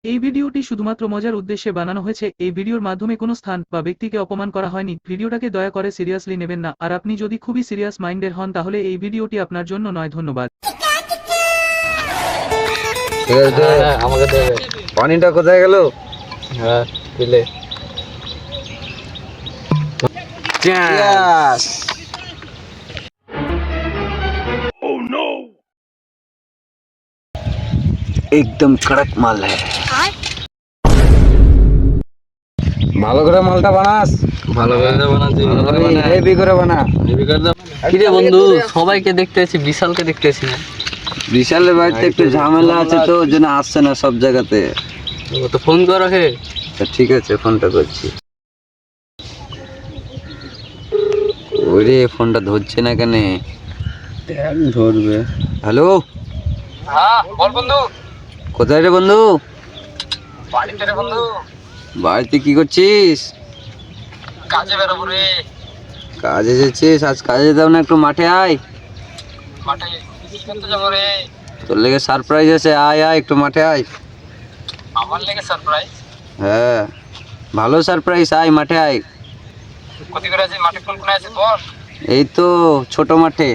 এই ভিডিওটি শুধুমাত্র মজার উদ্দেশ্যে বানানো হয়েছে। এই ভিডিওর মাধ্যমে কোনো স্থান বা ব্যক্তিকে অপমান করা হয়নি। ভিডিওটাকে দয়া করে সিরিয়াসলি নেবেন না। আর আপনি যদি খুবই সিরিয়াস মাইন্ডের হন তাহলে এই ভিডিওটি আপনার জন্য নয়। ধন্যবাদ। আমাকে দেবে। পানিটা কোথায় গেল? হ্যাঁ দিলে। Yes. एकदम कड़क माल है। ভালো করে মালটা বানাস। ভালো করে বানাচ্ছি। হেভি করে বানা। কি রে বন্ধু, সবাইকে দেখতেছি, বিশালকে দেখতেছি না। বিশালের বাড়িতে একটু ঝামেলা আছে তো, ওই জন্য আসছে না সব জায়গাতে। ও তো ফোন করো হে। ঠিক আছে, ফোনটা করছি। ওরে ফোনটা ধরছে না কেন? ধরবে। হ্যালো, হ্যাঁ বল বন্ধু। কোথায় রে বন্ধু? বাড়িতে রে বন্ধু। বাড়িতে কি করছিস? কাজে বেরোবো রে। কাজে যাচ্ছিস? আজ কাজে যেতাম না, একটু মাঠে আয়। মাঠে খেলতে যাবো রে। তোর লেগে সারপ্রাইজ আছে, আয় আয় একটু মাঠে আয়। আমার লেগে সারপ্রাইজ? হ্যাঁ, ভালো সারপ্রাইজ, আয় মাঠে আয়। কত করে আছে মাঠে? কোন কোন আছে বল। এই তো ছোট মাঠে।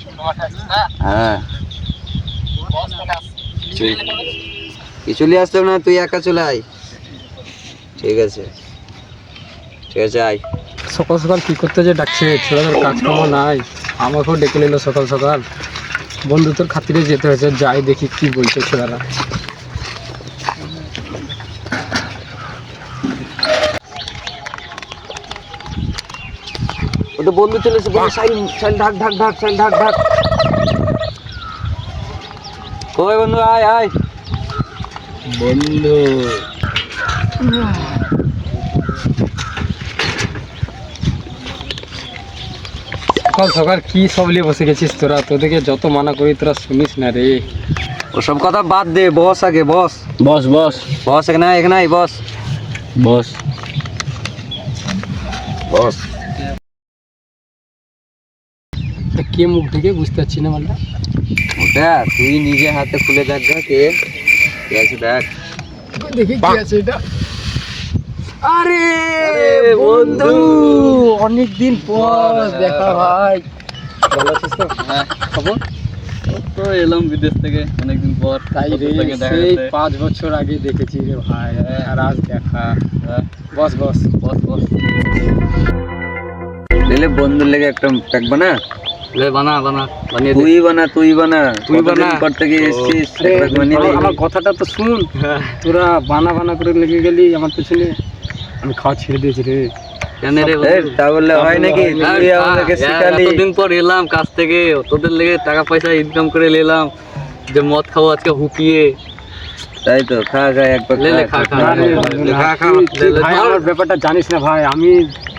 ছোট মাঠে আছে না? হ্যাঁ, বস কোন আছে? কিছু নিয়ে আসতে হবে না, তুই একা চলে আয়। ঠিক আছে, ঠিক আছে, আয়। সকাল সকাল কি করতে যে ডাকছে? ছেলেদের কাজকর্ম নাই, আমাকেও ডেকে নিল সকাল সকাল। বন্ধুত্বের খাতিরে যেতে হয়েছে, যাই দেখি কি বলছে ছেলেরা। ও তো বন্ধু চলে এসে, সাইল সাইল ঢাক ঢাক ঢাক, সাইল ঢাক ঢাক। কই বন্ধু, আয় আয়। বন্ধু সকাল সকাল কি সব নিয়ে বসে গেছিস তোরা? তোদেরকে যত মানা করি তোরা শুনিস না রে। ওসব কথা বাদ দে, বস আগে, বস বস বস বস, এখানে আয়, এখানে আয়, বস বস। বস। কে মুখ ঢেকে বুঝতে পারছি না মালটা। ওটা তুই নিজে হাতে খুলে দেখ গা, কে কে আছে দেখ। দেখি কি আছে এটা। আরে বন্ধু, অনেকদিন পর দেখা ভাই। ভালো আছিস তো? হ্যাঁ খবর? তো এলাম বিদেশ থেকে অনেকদিন পর। তাই রে, সেই 5 বছর আগে দেখেছি রে ভাই, আর আজ দেখা। বস বস বস বস। দিলে বন্ধুর লেগে একটা প্যাক বানা। লে বানা বানা বানিয়ে দে। তুই বানা, তুই বানা, তুই বানা। কতদিন পর থেকে এসেছিস, আরে, একটা বানিয়ে দে। আমার কথাটা তো শুন। তোরা বানা বানা করে লেগে গেলি আমার পেছনে, আমি খাওয়া ছেড়ে দিয়েছি রে। কেন রে এই, তা বললে হয় নাকি? তুই আমাদেরকে শিখালি। এতদিন পর এলাম কাজ থেকে, তোদের লেগে টাকা পয়সা ইনকাম করে নিলাম, যে মদ খাবো আজকে হুপিয়ে। তাই তো, খা খা একবার লে লে, খা খা। খা, খা, খা। ভাই আমার ব্যাপারটা জানিস না ভাই, আমি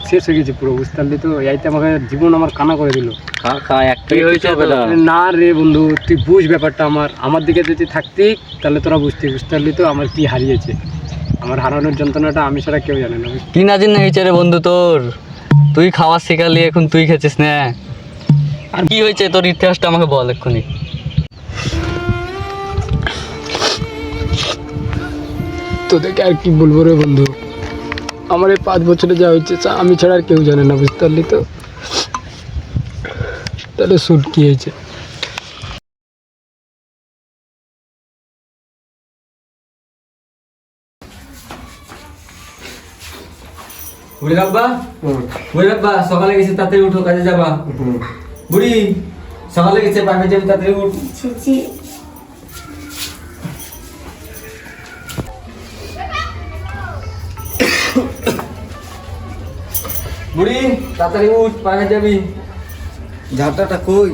শেষ হয়ে গেছি পুরো, বুঝতে পারলি তো? এইতে আমাকে জীবন আমার কানা করে দিল। খা খা, একটাই হয়েছে তো। না রে বন্ধু, তুই বুঝ ব্যাপারটা। আমার দিকে যদি থাকতি তাহলে তোরা বুঝতে পারলি তো আমার কি হারিয়েছে। আমার হারানোর যন্ত্রণাটা আমি ছাড়া কেউ জানে না। কি না দিন হয়েছে রে বন্ধু তোর? তুই খাওয়া শেখালি, এখন তুই খেয়েছিস না। আর কি হয়েছে তোর ইতিহাসটা আমাকে বল এক্ষুনি। তোদেরকে আর কি বলবো রে বন্ধু, আমার এই 5 বছরে যা হয়েছে আমি ছাড়া আর কেউ জানে না, বুঝতে পারলি তো? তাহলে শুট কি হয়েছে? বুড়ি রাখবা, বুড়ি রাখবা, সকালে গেছে তাড়াতাড়ি উঠো, কাজে যাবা। বুড়ি সকালে গেছে, পাবে যাবি, তাড়াতাড়ি উঠ। বুড়ি তাড়াতাড়ি উঠ, পাবে যাবি। ঝাঁটাটা কই?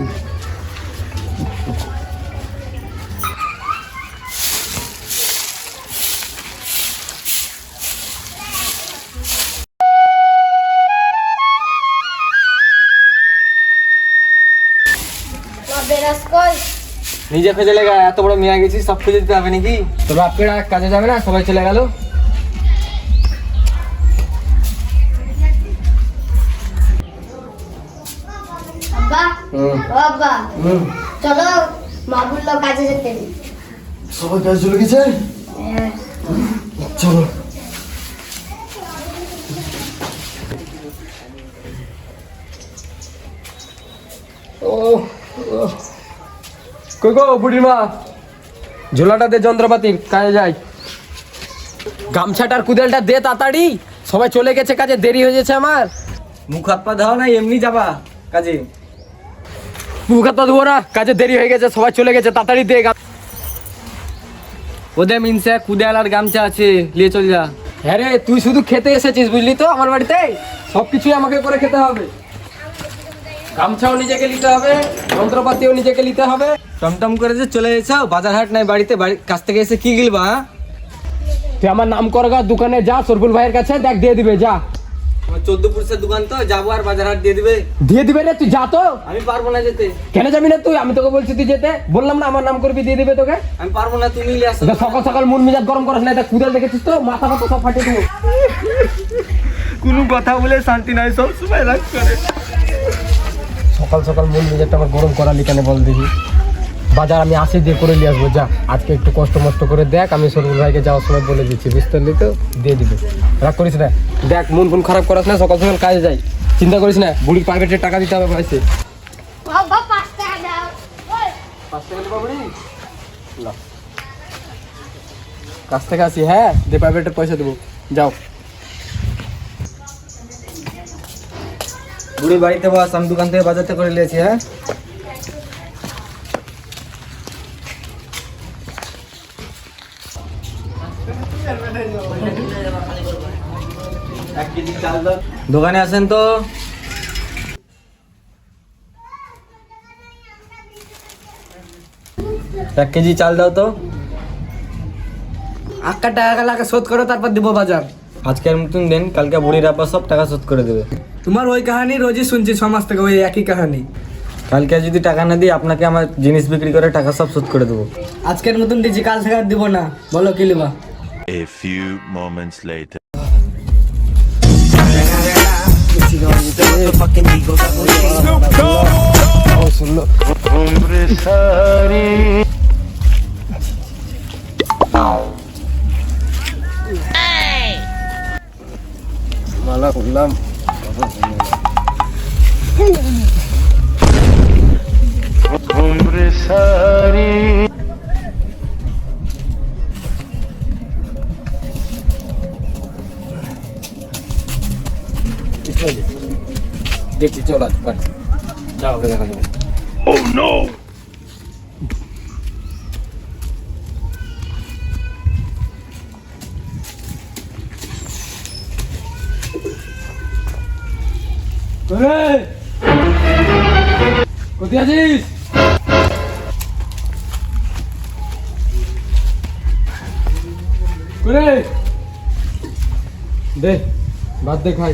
নিজে খুঁজে লেগা, এত বড় মেয়া গেছিস, সব খুঁজে দিতে হবে নাকি? তোর বাপেরা কাজে যাবে না, সবাই চলে গেল। বাবা চলো মা বললো কাজে যেতে। সবাই কাজ চলে গেছে। চলো। ও কই গো বুড়ির মা, ঝোলাটা দে, যন্ত্রপাতি, কাজে যাই। গামছাটার কুদেলটা দে তাড়াতাড়ি, সবাই চলে গেছে কাজে, দেরি হয়ে যাচ্ছে আমার। মুখ হাত পা ধাও না, এমনি যাবা কাজে? মুখ হাত পা ধুবো না, কাজে দেরি হয়ে গেছে, সবাই চলে গেছে, তাড়াতাড়ি দে। ওদের মিনসে কুদেল আর গামছা আছে, নিয়ে চল যা। হ্যাঁ রে, তুই শুধু খেতে এসেছিস বুঝলি তো আমার বাড়িতে, সব কিছুই আমাকে করে খেতে হবে। গামছাও নিজেকে নিতে হবে, যন্ত্রপাতিও নিজেকে নিতে হবে। টমটম করে যে চলে এসেছো, বাজার হাট নাই বাড়িতে, বাড়ির কাছ থেকে এসে কি গিলবা? হ্যাঁ? তুই আমার নাম করগা দোকানে যা, সরফুল ভাইয়ের কাছে দেখ, দিয়ে দিবে, যা। আমার 14 পুরুষের দোকান তো, যাবো আর বাজার হাট দিয়ে দিবে? দিয়ে দিবে রে, তুই যা তো। আমি পারবো না যেতে। কেন যাবি না তুই? আমি তোকে বলছি তুই যেতে, বললাম না আমার নাম করবি, দিয়ে দিবে তোকে। আমি পারবো না, তুমি নিয়ে আসো। সকাল সকাল মন মেজাজ গরম করিস না, এটা কুদাল দেখেছিস তো, মাথা মাথা সব ফাটিয়ে দেবো। কোনো কথা বলে শান্তি নাই, সব সময় রাগ করে। সকাল সকাল মন মেজাজটা আমার গরম করালি কেন বল দেখি। বাজার আমি আসে দিয়ে করে নিয়ে আসবো, যা। আজকে একটু কষ্ট মষ্ট করে দেখ, আমি সরফুল ভাইকে যাওয়ার সময় বলে দিচ্ছি, বুঝতে পারলি তো, দিয়ে দিবে। রাগ করিস না, দেখ মন ফোন খারাপ করাস না, সকাল সকাল কাজে যাই, চিন্তা করিস না। বুড়ির প্রাইভেটের টাকা দিতে হবে পয়সে। বাবা 5 টাকা দাও। ওই 5 টাকা দেবো বুড়ি, কাছ থেকে আসি, হ্যাঁ দে, প্রাইভেটের পয়সা দেবো, যাও। বুড়ি বাড়িতে বস, আমি দোকান থেকে বাজারতে করে নিয়েছি। হ্যাঁ, দোকানে আসেন তো। এক কেজি চাল দাও তো। আক্কা টাকা লাগা শোধ করো, তারপর দিব বাজার। আজকের মতন দেন, কালকে বুড়ির আব্বা সব টাকা শোধ করে দেবে। তোমার ওই কাহানি রোজই শুনছি সমাজ থেকে, ওই একই কাহানি। কালকে যদি টাকা না দিই, আপনাকে আমার জিনিস বিক্রি করে টাকা সব শোধ করে দেবো। আজকের মতন দিচ্ছি, কাল থেকে আর দিব না। বলো কি লিবা? A few moments later. মালা করলাম, দেখছি, চল আজ পারি, যাও দেখা যাবে। কোথায় আছিস? করে দে, ভাত দে, খাই,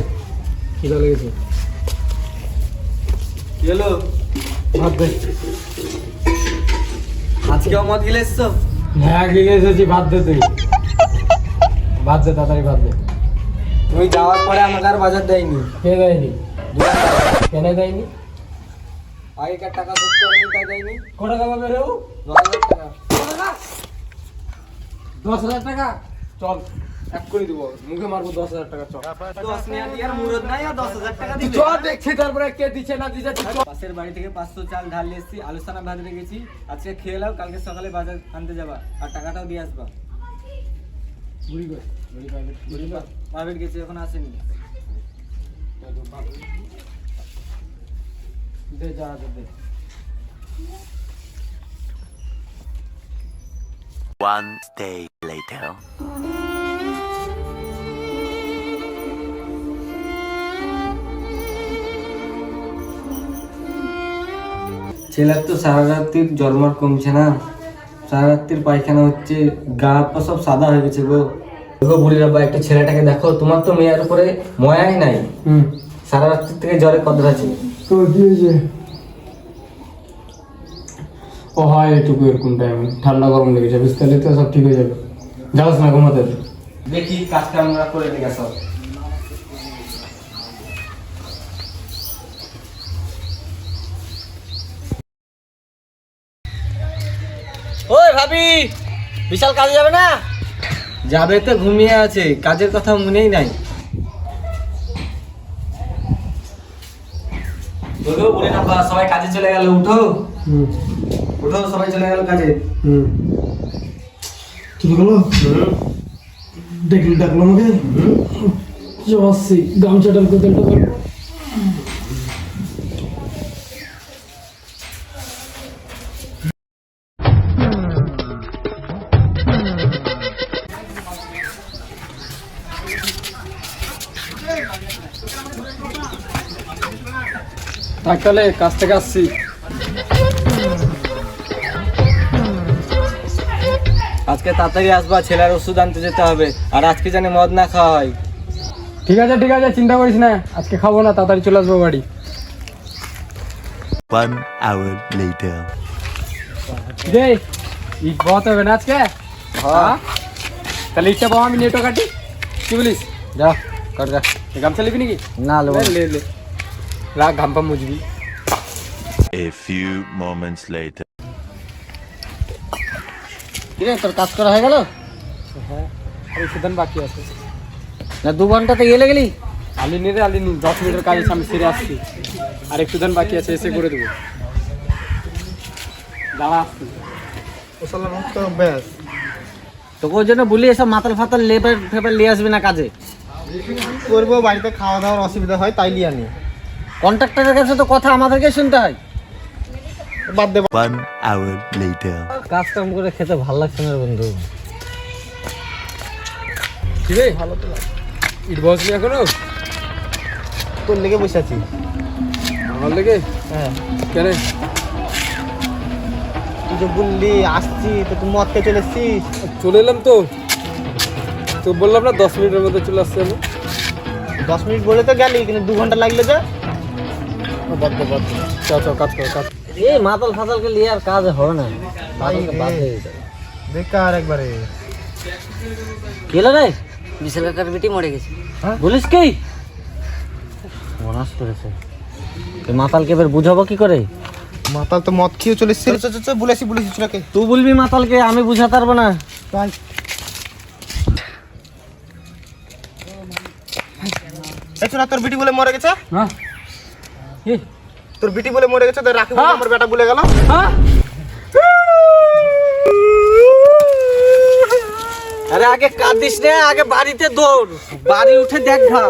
খিদা লেগেছে। কি হলো? ভাত দে। আজকেও মদ গিলে এসছো? হ্যাঁ গিয়ে এসেছি, ভাত দে তুই, ভাত দে, তাড়াতাড়ি ভাত দে। তুমি যাওয়ার পরে আমাকে আর বাজার দেয়নি। কে দেয়নি? কেন দেয়নি? আগেকার টাকা শোধ করেনি, তাই দেয়নি। কত টাকা পাবে রে? 10,000 টাকা। 10,000 টাকা? চল, এক করে দিব, মুখে মারবো 10,000 টাকা, চল। 10 নেওয়া দিয়ে আর মুরদ নাই, আর 10,000 টাকা দিবে। চল দেখছি তারপরে কে দিচ্ছে না দিচ্ছে। পাশের বাড়ি থেকে 500 চাল ঢাল নিয়ে এসেছি, আলু সানা ভাত রেখেছি। আজকে খেয়ে নাও, কালকে সকালে বাজার আনতে যাবা, আর টাকাটাও দিয়ে আসবা। বুড়ি কই? বুড়ি প্রাইভেট, বুড়ি না? প্রাইভেট গেছে, এখন আসেনি। দে, যা দে। One day later. ছেলের তো সারা রাত্রির জ্বরমার কমছে না, সারা রাত্রির পায়খানা হচ্ছে, গা হাত পা সব সাদা হয়ে গেছে গো। দেখো বুড়ির আব্বা, একটা ছেলেটাকে দেখো, তোমার তো মেয়ের উপরে ময়াই নাই। সারা রাত্রির থেকে জ্বরে কদর আছে। তো দিয়েছে ও, হয় এইটুকু, এরকম টাইমে ঠান্ডা গরম লেগেছে, বুঝতে পারলি তো, সব ঠিক হয়ে যাবে। যাস না ঘুমাতে। দেখি কাজটা আমরা করে নিয়ে সব। ওই ভাবি, বিশাল কাজে যাবে না? যাবে তো ঘুমিয়ে আছে, কাজের কথা মনেই নাই। বলো বলে না বা, সবাই কাজে চলে গেল, উঠো উঠো, সবাই চলে গেল কাজে। চলে গেল, ডাকলো আমাকে, আসছি গামছাটার কোথালটা করবো। তাহলে কাজ থেকে আসছি। আজকে তাড়াতাড়ি আসবা, ছেলের ওষুধ আনতে যেতে হবে, আর আজকে জানি মদ না খাওয়া হয়। ঠিক আছে ঠিক আছে, চিন্তা করিস না, আজকে খাবো না, তাড়াতাড়ি চলে আসবো বাড়ি। 1 hour later. রে ঈদ বহুত হবে না আজকে? হ্যাঁ, তাহলে ইচ্ছা পাবো, আমি নেটও কাটি, কি বলিস? যা কর যা। গামছা নিবি নাকি? না লো, লে লে রাখ, ঘামপা মুজবি। A few moments later. কিরে তোর কাজ করা হয়ে গেল? আর সুদান বাকি আছে। না 2 ঘন্টাতে গেলে গেলি? আলিনি রে আলিনি, 10 মিনিটের কাজ আছে, আমি সেরে আসছি। আর একটু দান বাকি আছে, এসে করে দেবো। দাঁড়া আসছি। তোকে ওই জন্য বলি এসব মাতাল ফাতাল লেবার ফেবার নিয়ে আসবি না কাজে। করবো, বাড়িতে খাওয়া দাওয়ার অসুবিধা হয় তাই লিয়ে আনি। কন্ট্রাক্টরের কাছে তো কথা আমাদেরকে শুনতে হয়। বাদ দে। 1 hour later. কাজ কাম করে খেতে ভালো লাগছে না বন্ধু। কি রে, ভালো তো লাগে। ঈদ বসলি এখনো? তোর লেগে বসে আছি। আমার লেগে? হ্যাঁ, কেন? তুই যে বললি আসছি, তো তুই মদ খেয়ে চলে এসছিস। চলে এলাম তো, তো বললাম না 10 মিনিটের মধ্যে চলে আসছে। আমি 10 মিনিট বলে তো গেলি, কিন্তু 2 ঘন্টা লাগলে যে। বাদ দে বাদ দে, চল চল কাজ কর কাজ। এই মাতাল ফাতালকে নিয়ে আর কাজ হবে না, মাতালকে বাদ দিয়ে দিতে হবে। বেকার একবারে। কি হলো রে? বিশাল কাকার বেটি মরে গেছে। বলিস কি? মনাস করেছে। এই মাতালকে এবার বুঝাবো কি করে? মাতাল তো মদ খেয়ে চলে এসছিস। বলেছি চুরাকে। তুই বলবি মাতালকে, আমি বুঝাতে পারবো না। তাই এই চুরা, তোর বিটি বলে মরে গেছে। হ্যাঁ কি? তোর বিটি বলে মরে গেছে, তো রাখি বলে আমার বেটা বলে গেল। হ্যাঁ, আরে আগে কাঁদিস না, আগে বাড়িতে দৌড়, বাড়ি উঠে দেখ ঘা।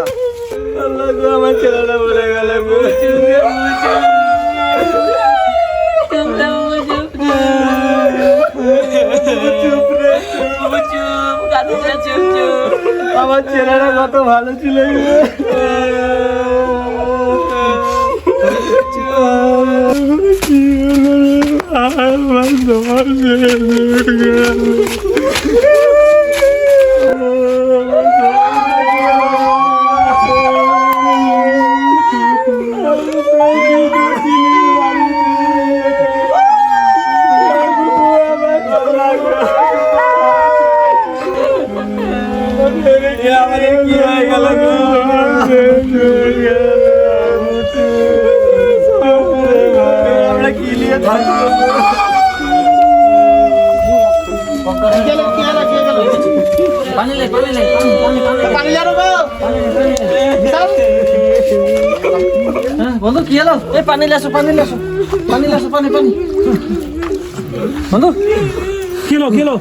আল্লাহ গো, আমার ছেলেটা মরে গেল গো। আমার ছেলেটা কত ভালো ছিল। বন্ধু কি হলো? এই পানি লেসো, পানি লেসো, পানি লেসো, পানি পানি। বন্ধু কি হলো, কি হলো?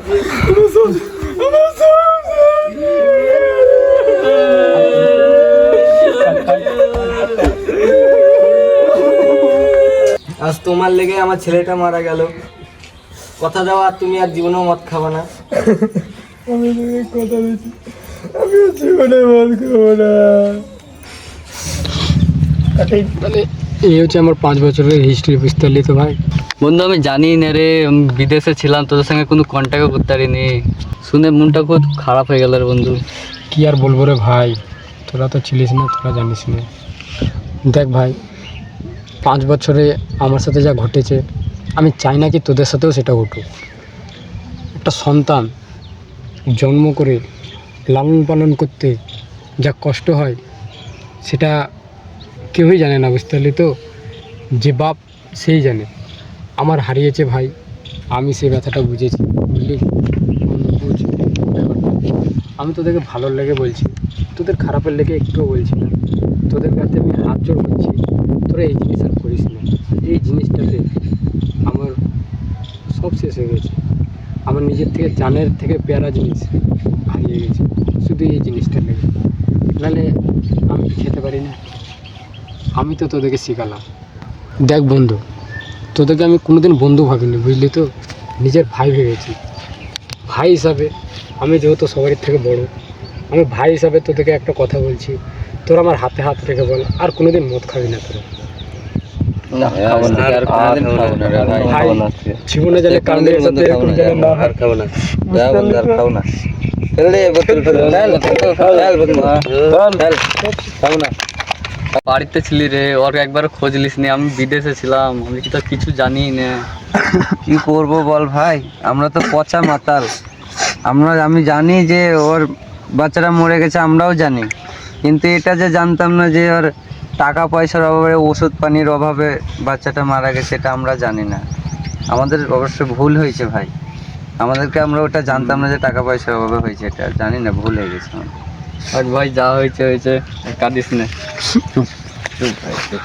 আজ তোমার লেগে আমার ছেলেটা মারা গেল। কথা দাও, আর তুমি আর জীবনেও মদ খাবে না। আমি কথা দিচ্ছি, আমি জীবনে মদ খাবো না। তাহলে এই হচ্ছে আমার 5 বছরের হিস্ট্রি, বুঝতে পারলি তো ভাই। বন্ধু আমি জানি না রে, আমি বিদেশে ছিলাম, তোদের সঙ্গে কোনো কন্ট্যাক্টও করতে পারিনি। শুনে মনটা খুব খারাপ হয়ে গেল রে বন্ধু। কি আর বলবো রে ভাই, তোরা তো ছিলিস না, তোরা জানিস না। দেখ ভাই, 5 বছরে আমার সাথে যা ঘটেছে, আমি চাই না কি তোদের সাথেও সেটা ঘটুক। একটা সন্তান জন্ম করে লালন পালন করতে যা কষ্ট হয়, সেটা কেউই জানে না, বুঝতে পারলি তো। যে বাপ সেই জানে। আমার হারিয়েছে ভাই, আমি সেই ব্যথাটা বুঝেছি, বুঝলি। বুঝ ব্যাপারটা। আমি তোদেরকে ভালো লেগে বলছি, তোদের খারাপের লেগে একটুও বলছি না। তোদের কাছে আমি হাত জোড় করছি, তোরা এই জিনিস আর করিস না। এই জিনিসটাতে আমার সব শেষ হয়ে গেছে। আমার নিজের থেকে জানের থেকে পেয়ারা জিনিস হারিয়ে গেছে শুধু এই জিনিসটা লেগে। নাহলে আমি কি খেতে পারি না? আমি তো তোদেরকে শেখালাম। দেখ বন্ধু, তোদেরকে আমি কোনোদিন বন্ধু ভাবিনি, বুঝলি তো? নিজের ভাই ভেবেছি। ভাই হিসাবে আমি যেহেতু সবারই থেকে বড়, আমি ভাই হিসাবে তোদেরকে একটা কথা বলছি, তোরা আমার হাতে হাত রেখে বল, আর কোনোদিন মদ খাবি না তোরা। ভাই জীবনে জানে কান্দের সাথে এরকম যেন না হয়। বাড়িতে ছিলি রে, ওর একবার খোঁজ লিস নি। আমি বিদেশে ছিলাম, আমি কি তো কিছু জানি না। কি করব বল ভাই, আমরা তো পচা মাতাল। আমি জানি যে ওর বাচ্চারা মরে গেছে, আমরাও জানি, কিন্তু এটা যে জানতাম না যে ওর টাকা পয়সার অভাবে, ওষুধ পানির অভাবে বাচ্চাটা মারা গেছে, এটা আমরা জানি না। আমাদের অবশ্য ভুল হয়েছে ভাই, আমরা ওটা জানতাম না যে টাকা পয়সার অভাবে হয়েছে, এটা জানি না, ভুল হয়ে গেছে আমাদের। আর ভাই যা হয়েছে হয়েছে, কাঁদিস না। চুপ চুপ ভাই, চুপ।